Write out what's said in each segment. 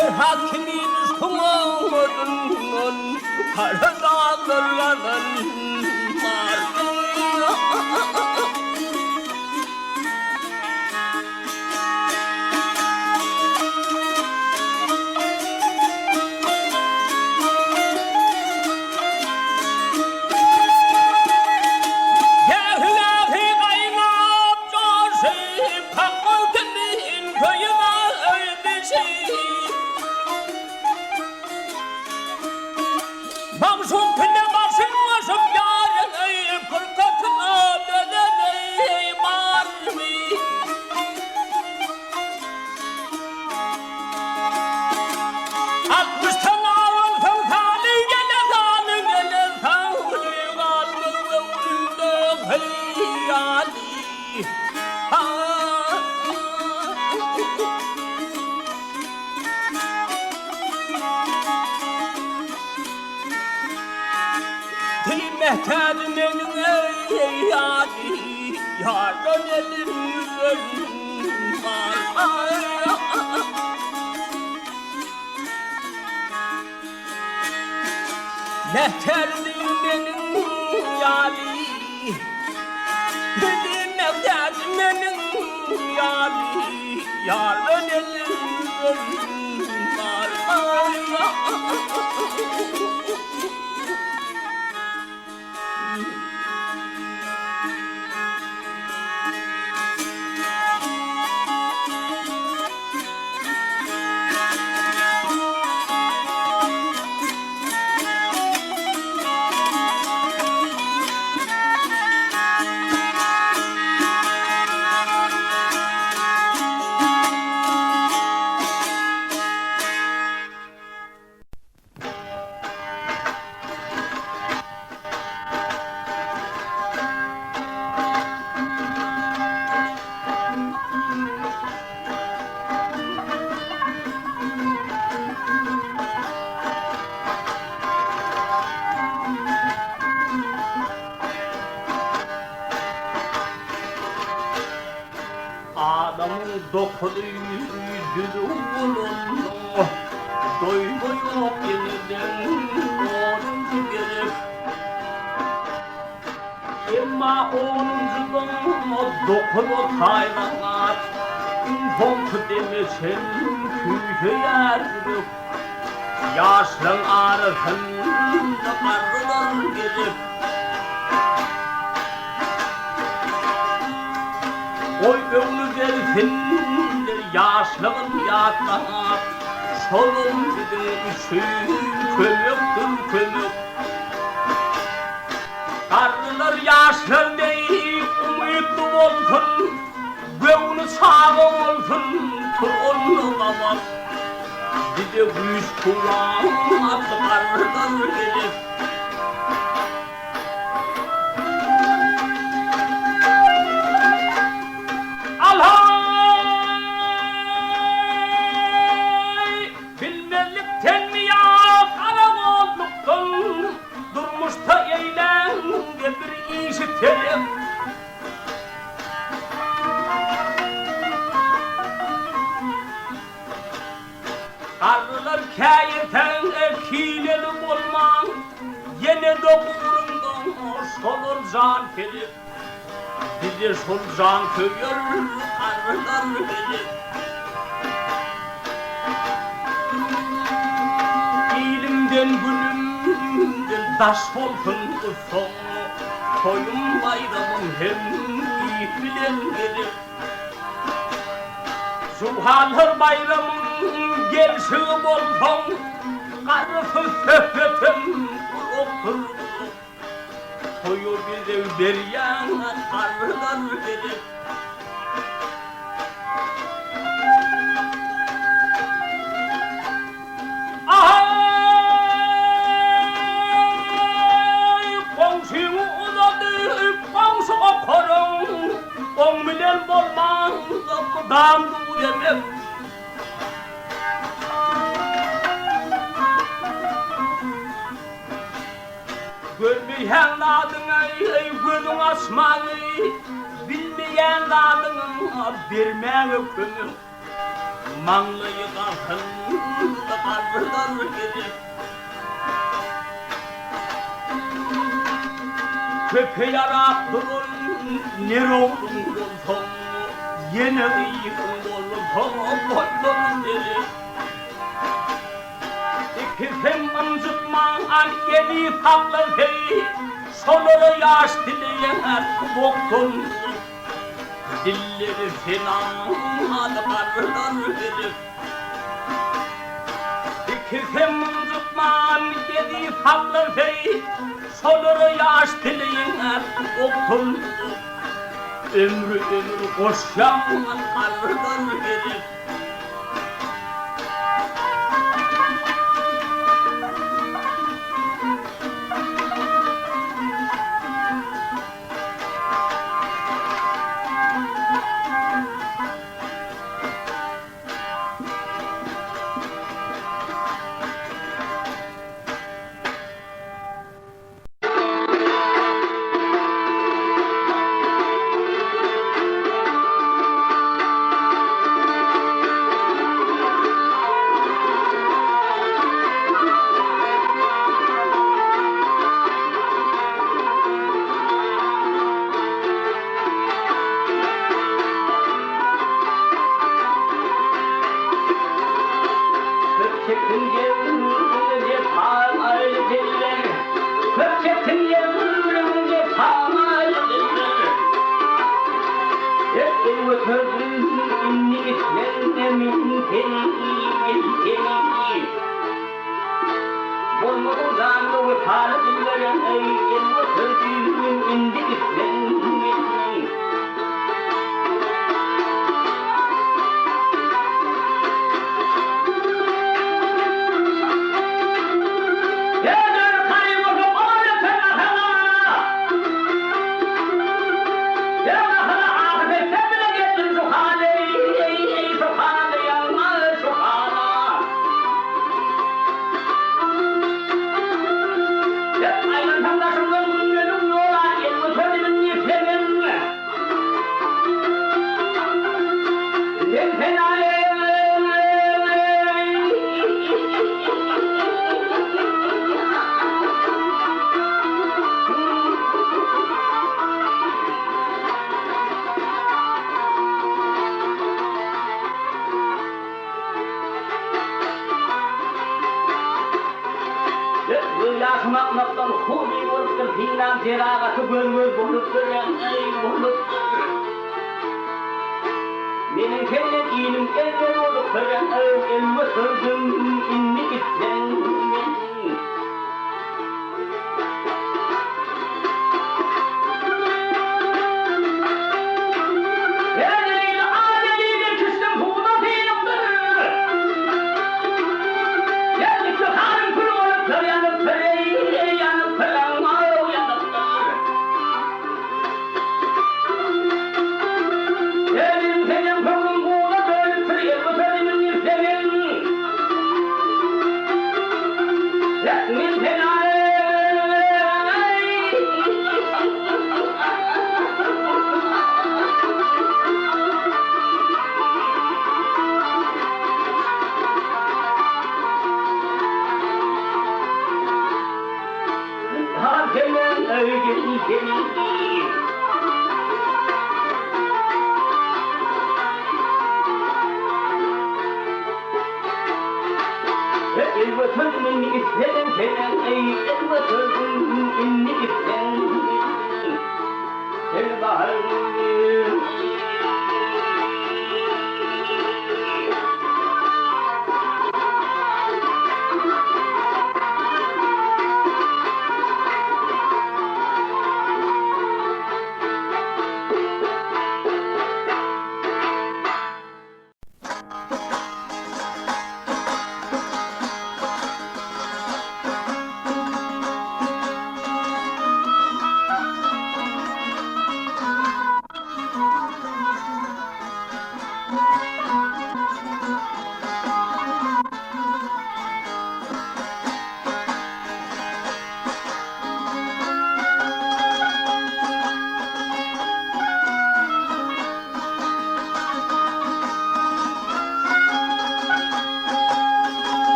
hakimin kumanın Karadağlardan var. Neterdim benim yâli, dedim evladım benim yâli, yarın ellerim var. Dokuduydu oğlum, doydu yok yeniden onuncu gelip. Ama onuncudan dokudu taylanat, fontu demesin köyü yerdirip. Yaşlın arasında karıdan gelip. Oy gönlü gelsindir yaşlığın yatlar, solun dedim kömüktür kömük. Karılar yaşlar değil umutlu olsun, gönlü sağlam olsun turunlu namaz. Bir de büyük kulağım atlardan gelip. Karılar kayeten kileli olman, yine dokurumdan solur can gelip. Bize sol can köyür karılar gelip. İlimden gülümden taş olsun son, toyum bayramım hem iyi bilen gelip. Subhanır bayramım gelsin olsun, karısı söhbetim okur. Toyu bize beryan karılar gelip. Ay komşumu uzadı, komşu okurun, on milyon olmaz, okudan duyemem. Görmeyen adını, gözün açmayı, bilmeyen adını, vermeyen öpünü. 망라에 가선 나가르다르 회패야라 그런 내려오는 것성 얘네의 이걸로 벌벌벌벌 이렇게 맘죽망 안개니 삭라세 서로를 야시들리야 목돈 딜레를 세나하다 바르다르 이렇게 맘죽망 안개니 삭라세 서로를 야시들리야 목돈 ömrü koşan kardan gelip yakmakmaktan hobi olsun filan ceraga kıbırmır buluttur ey buluttur benim senin ilim eller olup kıran elma sözüm inni gitsen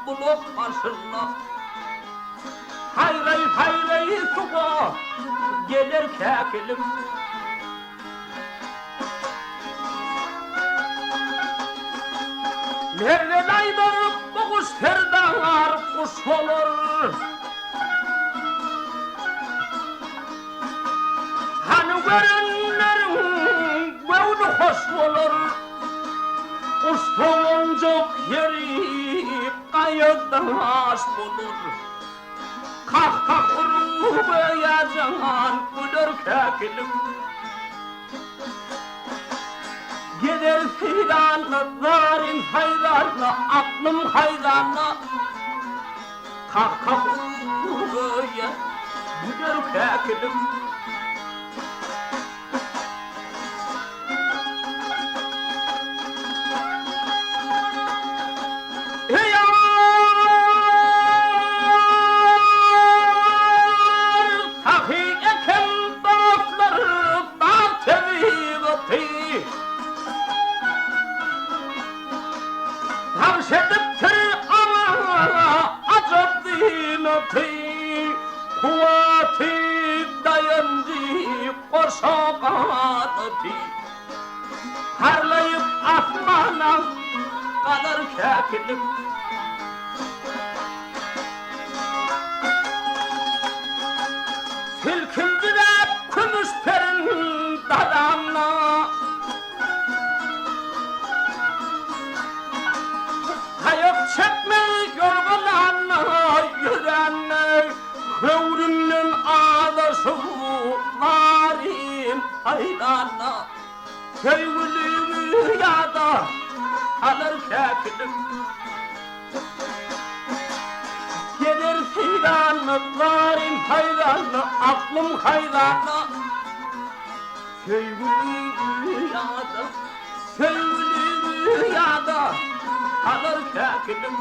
bulup başına. Hayrey hayrey suğa gelir kekilim. Nereden aydır bu kuş terdalar kuş olur. Hani görenlerin göğünü hoş olur. Kuştuğun çok yeri kayıdaş bulur. Kah kah vurmayacan gülür kekilim. Gider firanı, narin hayranı, aklım hayranı. Kah kah vurmayacan gülür kekilim. Harlayıp asmana kadar kekilim. Silkindi de kümüş perin dadamla. Kayıp çekme yorgulanla yürenle. Kıvrının ağdaşı narin hayranla. Sevgili yada alır kekilim. Gelir firanı, narin hayranı, aklım hayranı. Sevgili yada alır kekilim.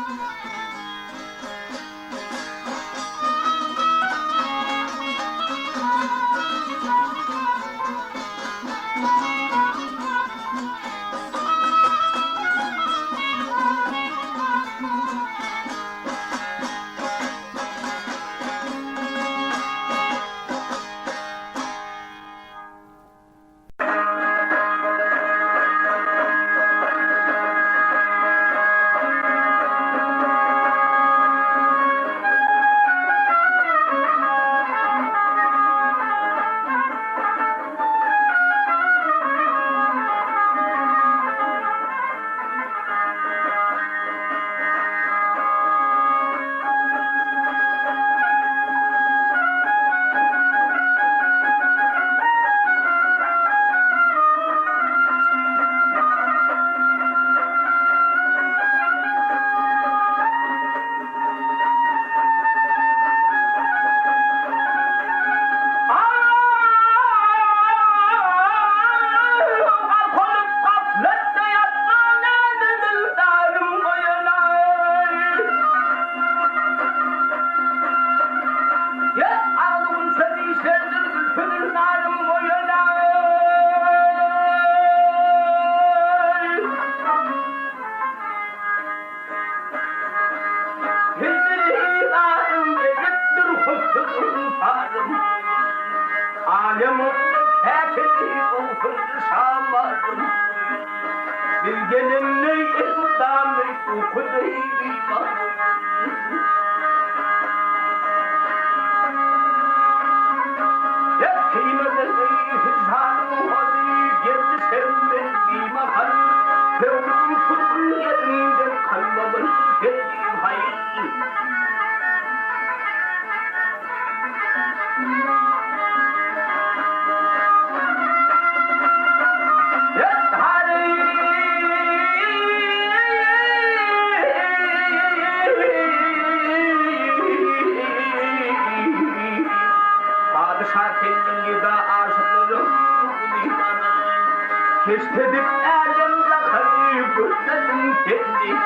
Kestedip elimle kayıp gözledim kendi.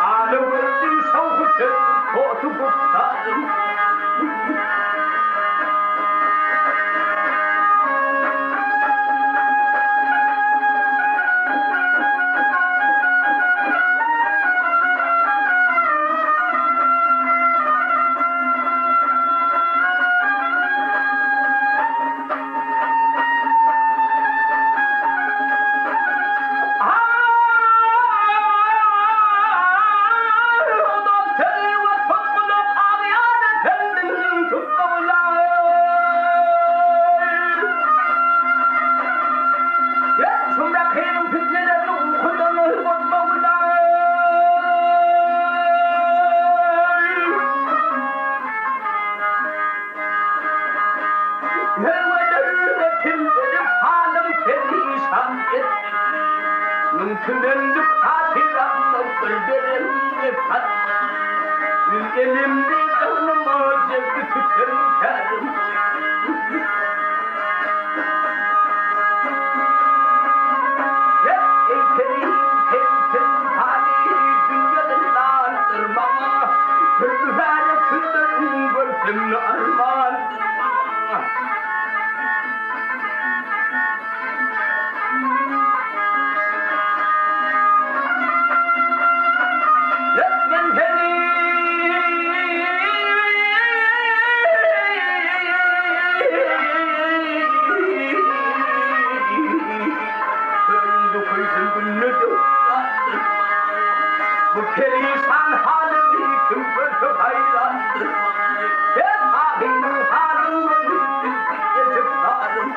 Ağlı verdim şavkı kotu kurtardım. Tümendük hatıramda gölgerimde pat. Elimde canıma cevdi tükerim. Bu perişan halimi kim kötü hayrandır. Ben abinin halını yetip darım.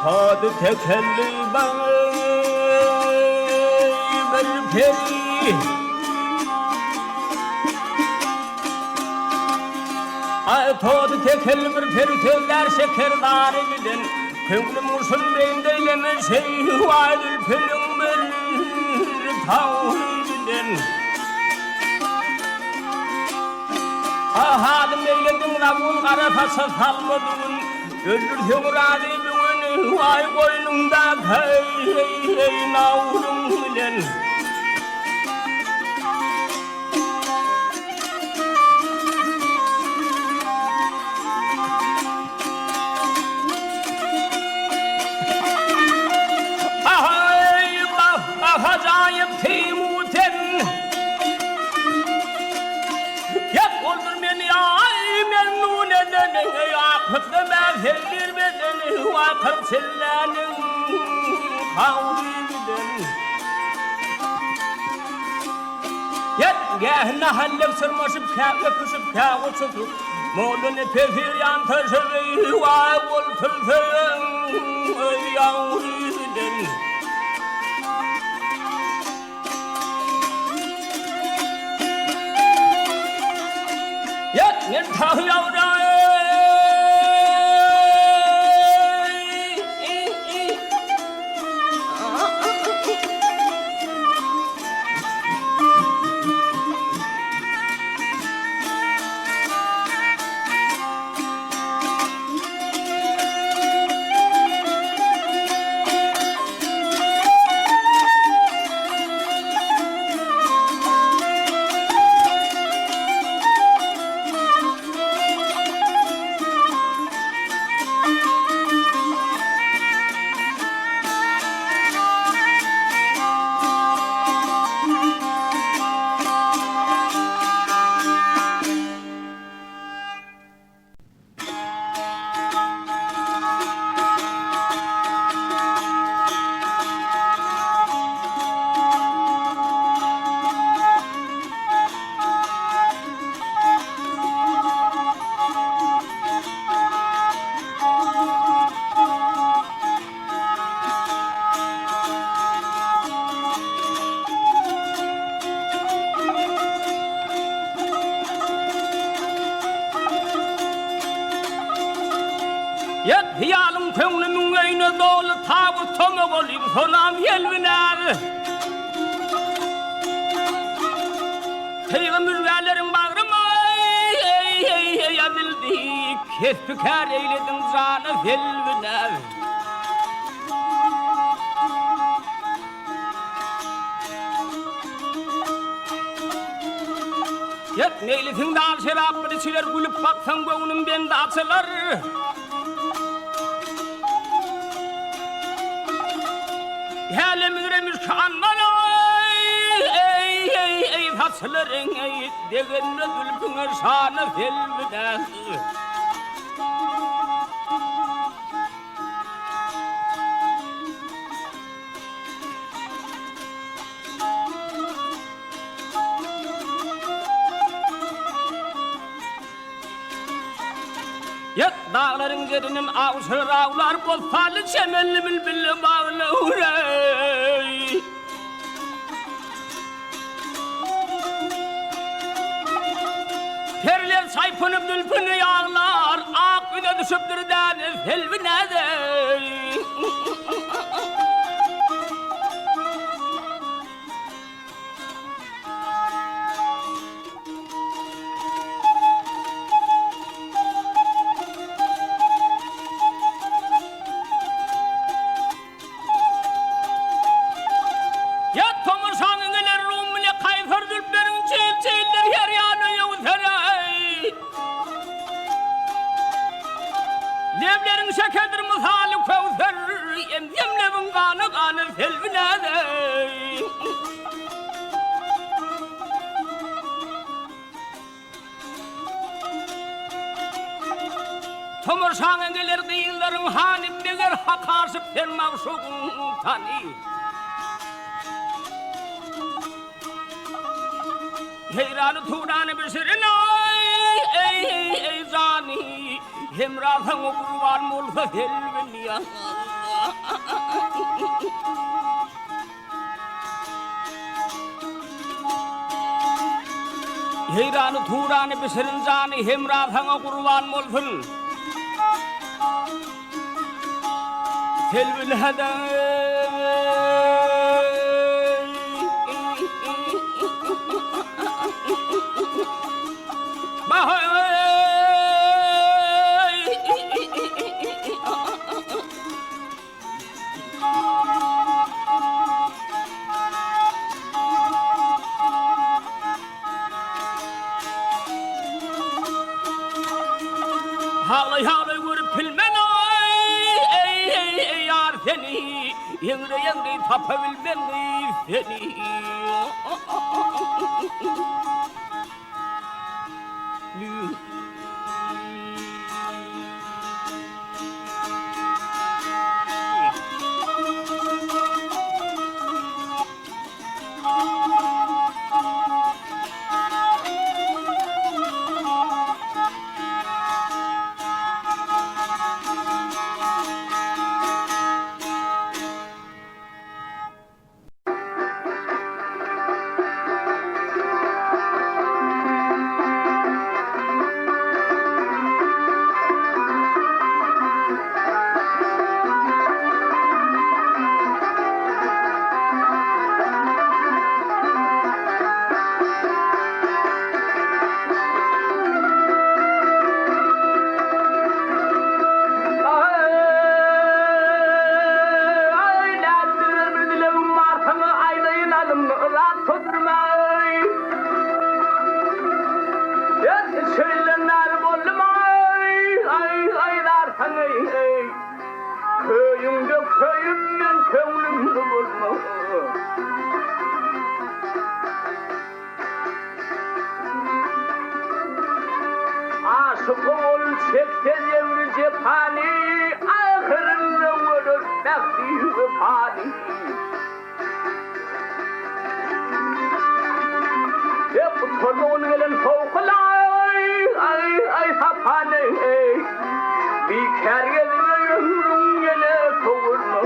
Tadı tekelli bana bir peri. Ay tadı tekelli bir peri tövler şekerdarı bilin. Kıvrım usul beyindeyleme şey vardır pelin bir tavır bilin. Ahadım eyledim Rabbun karafasa salmadın. Öldür semuradi bugün ay koynunda kay navrum bilen. Ay acayip timuten. Yap oldur beni ay memnun eden akıtlı mevhelir bedeni vakıf sellenin kavliden. Yap gehne hallep sırmaşıp kâve kısıp kâve tutup Moğlunu pefir yan taşırı vay ol tülfeyen yavriden. Yat ne tah yavrum. tomogolim sonam yelviner Peygamber verlerin bağrıma yazıldı Kesbükar eyledin canı felviner Yet neylisin dağ şerap içiler gülüp baksan boğunum ben de açılar Hele müremiş kanmana ey fasların ey Degenle gülpüne şanı felvine Yet dağların yerinin avşır avlar Bozfalı çemelli bülbülü bağlı ey Periler saypınıp dülpünü yağlar Akbine düşüptür deniz helvine de Levlerin şekerdir misali kevser Yemlevin kanı kanı selvine de Tomurşan gelir değillerin hanim Neger hakasıp sen mavşukun tani Heyranı tuğranı bisirin ey zani Hemrazan o kurban olsa helvin ya Heyranı tuğranı bisirin zani Hemrazan o kurban olsun Helvin heden Hağlay hağlay görüp pilmen ey yar seni Yengre tapabilmen seni Köyümden köylümdü bulma Aşık ol çekte devri cephani Ahırında vurur bekli vefani Hep torun gelen soğukulay Ay hapane Bir kergeli ömrüm gele kovurma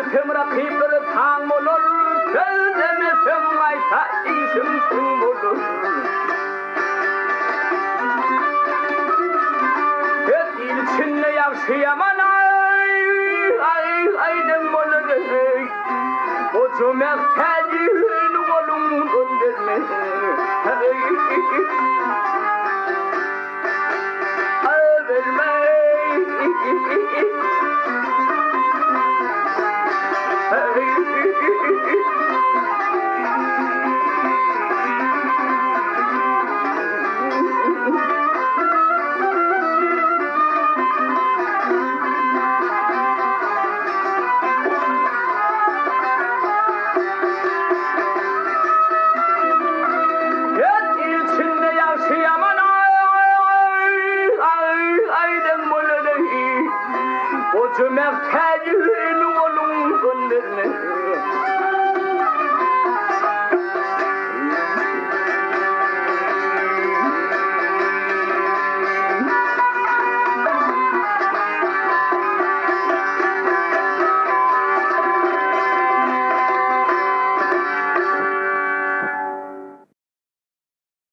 태무라 피부를 탕모를 별내며 성마이타 이승승모를 일친내 약시야만 아이는 몰래 오주면 태지 누구는 건들네 오주면 태지 누구는 건들네